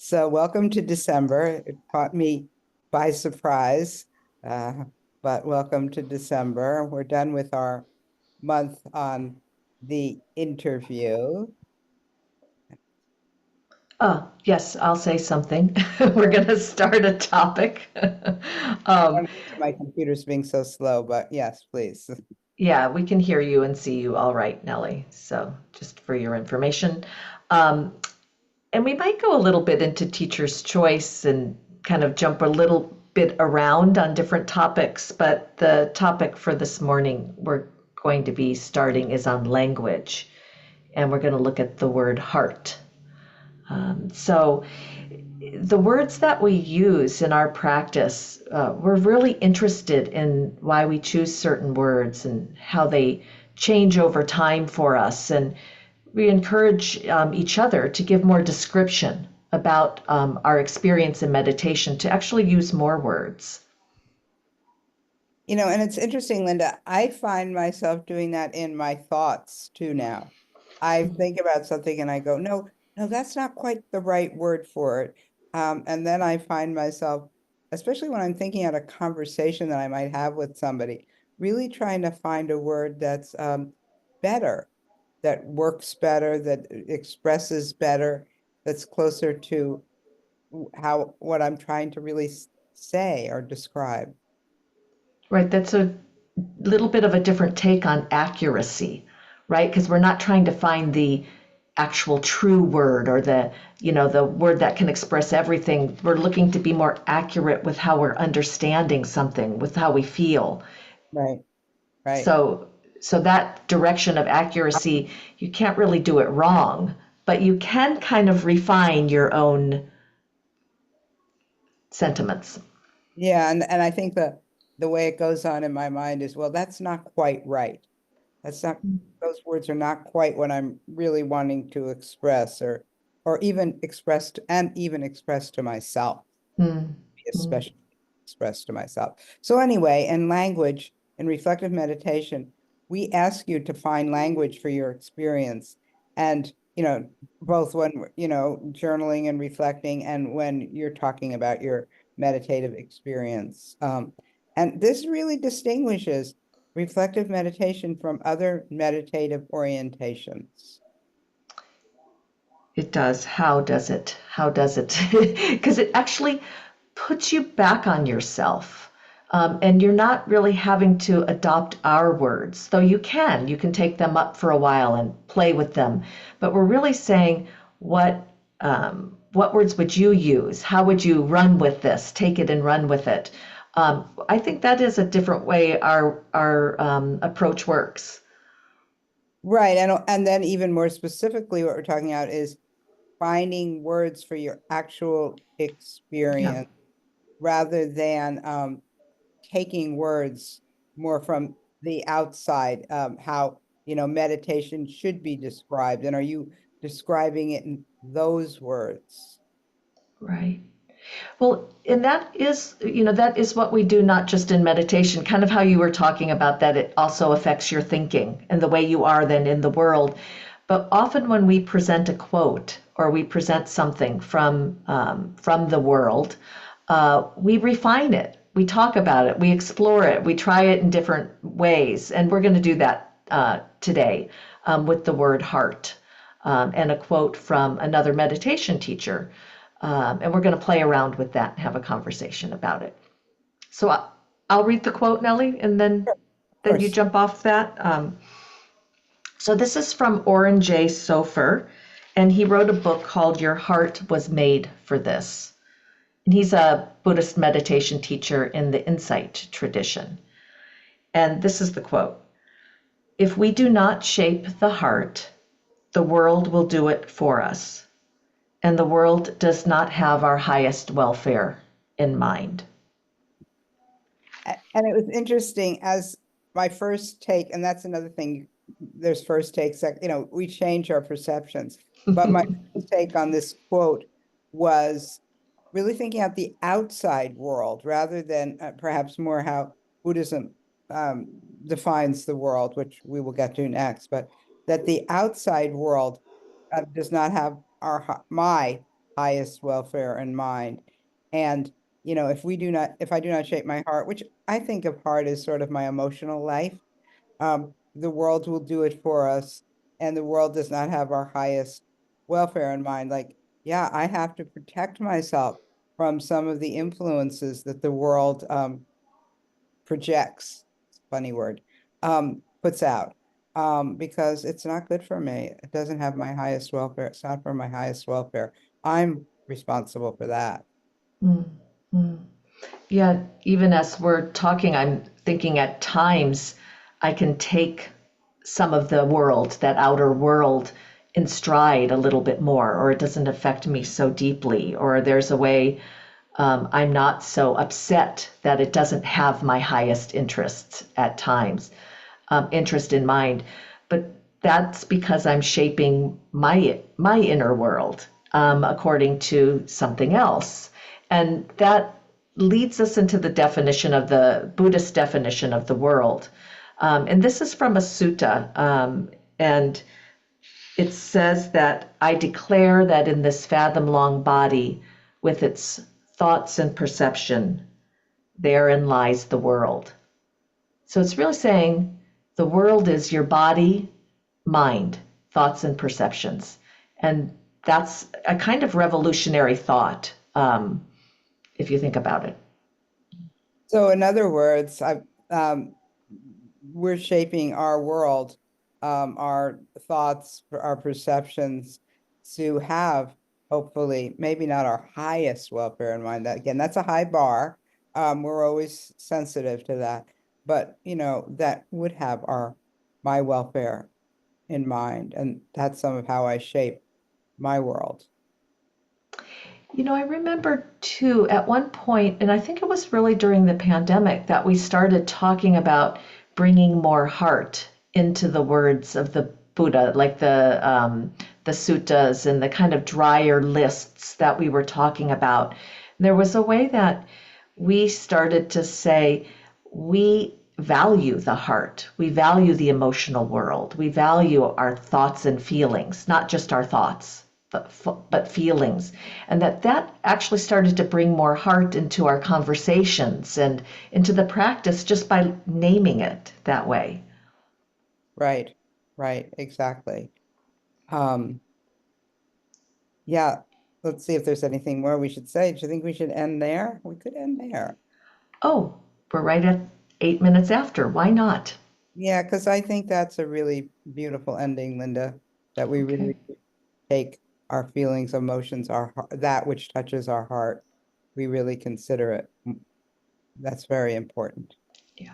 So welcome to December. It caught me by surprise, but welcome to December. We're done with our month on the interview. Yes, I'll say something. We're going to start a topic. Um, My computer's being so slow, but yes, please. yeah, we can hear you and see you all right, Nelly. So, just for your information. Um, and we might go a little bit into teacher's choice and kind of jump a little bit around on different topics. But the topic for this morning we're going to be starting is on language. And we're going to look at the word heart. So, the words that we use in our practice, we're really interested in why we choose certain words and how they change over time for us. And we encourage each other to give more description about our experience in meditation, to actually use more words. And it's interesting, Linda, I find myself doing that in my thoughts too now. I think about something and I go, no, no, that's not quite the right word for it. And then I find myself, especially when I'm thinking out a conversation that I might have with somebody, really trying to find a word that's better, that works better, that expresses better, that's closer to how what I'm trying to really say or describe. Right, that's a little bit of a different take on accuracy, right? Because we're not trying to find the actual true word or the word that can express everything. We're looking to be more accurate with how we're understanding something, with how we feel. Right, right. So so that direction of accuracy, you can't really do it wrong, but you can kind of refine your own sentiments. Yeah, and I think the way it goes on in my mind is, well, that's not quite right. That's not, those words are not quite what I'm really wanting to express or even expressed and even express to myself, Mm-hmm. especially express to myself. So anyway, in language, in reflective meditation, we ask you to find language for your experience. And, both when, journaling and reflecting and when you're talking about your meditative experience. And this really distinguishes reflective meditation from other meditative orientations. It does. How does it? How does it? Because it actually puts you back on yourself. And you're not really having to adopt our words, though you can take them up for a while and play with them. But we're really saying, what words would you use? How would you run with this? Take it and run with it. I think that is a different way our approach works. Right. And then even more specifically, what we're talking about is finding words for your actual Yeah. experience rather than taking words more from the outside, how, meditation should be described. And are you describing it in those words? Right. Well, and that is what we do, not just in meditation, kind of how you were talking about that it also affects your thinking and the way you are then in the world. But often when we present a quote or we present something from the world, we refine it, we talk about it, we explore it, we try it in different ways. And we're going to do that today with the word heart and a quote from another meditation teacher. And we're going to play around with that and have a conversation about it. So I'll read the quote, Nellie, and then Of then you course. jump off that. So this is from Oren J. Sofer, and he wrote a book called Your Heart Was Made for This. And he's a Buddhist meditation teacher in the Insight tradition. And this is the quote: "If we do not shape the heart, the world will do it for us. And the world does not have our highest welfare in mind." And it was interesting as my first take, and that's another thing, there's first takes, we change our perceptions. But my first take on this quote was really thinking out the outside world rather than perhaps more how Buddhism um, defines the world, which we will get to next, but that the outside world does not have my highest welfare in mind. And, if I do not shape my heart, which I think of heart as sort of my emotional life, the world will do it for us, and the world does not have our highest welfare in mind. Like, yeah, I have to protect myself from some of the influences that the world projects, funny word, puts out, because it's not good for me. It doesn't have my highest welfare. It's not for my highest welfare. I'm responsible for that. Mm, mm. Yeah, even as we're talking, I'm thinking at times I can take some of the world, that outer world, in stride a little bit more, or it doesn't affect me so deeply, or there's a way I'm not so upset that it doesn't have my highest interests at times, interest in mind. But that's because I'm shaping my inner world according to something else, and that leads us into the definition of the Buddhist definition of the world. And this is from a sutta, and it says that I declare that in this fathom long body, with its thoughts and perception, therein lies the world. So it's really saying the world is your body, mind, thoughts, and perceptions. And that's a kind of revolutionary thought, if you think about it. So in other words, um, we're shaping our world, our thoughts, our perceptions, to have, hopefully, maybe not our highest welfare in mind. That again, that's a high bar. We're always sensitive to that, but that would have my welfare in mind, and that's some of how I shape my world. I remember too, at one point, and I think it was really during the pandemic, that we started talking about bringing more heart into the words of the Buddha, like the suttas and the kind of drier lists that we were talking about. There was a way that we started to say, we value the heart, we value the emotional world, we value our thoughts and feelings, not just our thoughts, but feelings, and that actually started to bring more heart into our conversations and into the practice just by naming it that way. Right, right, exactly. Um, yeah, let's see if there's anything more we should say. Do you think we should end there? We could end there. Oh, we're right at 8 minutes after. Why not? Yeah, because I think that's a really beautiful ending, Linda, that we Okay. really take our feelings, emotions, that which touches our heart. We really consider it. That's very important. Yeah.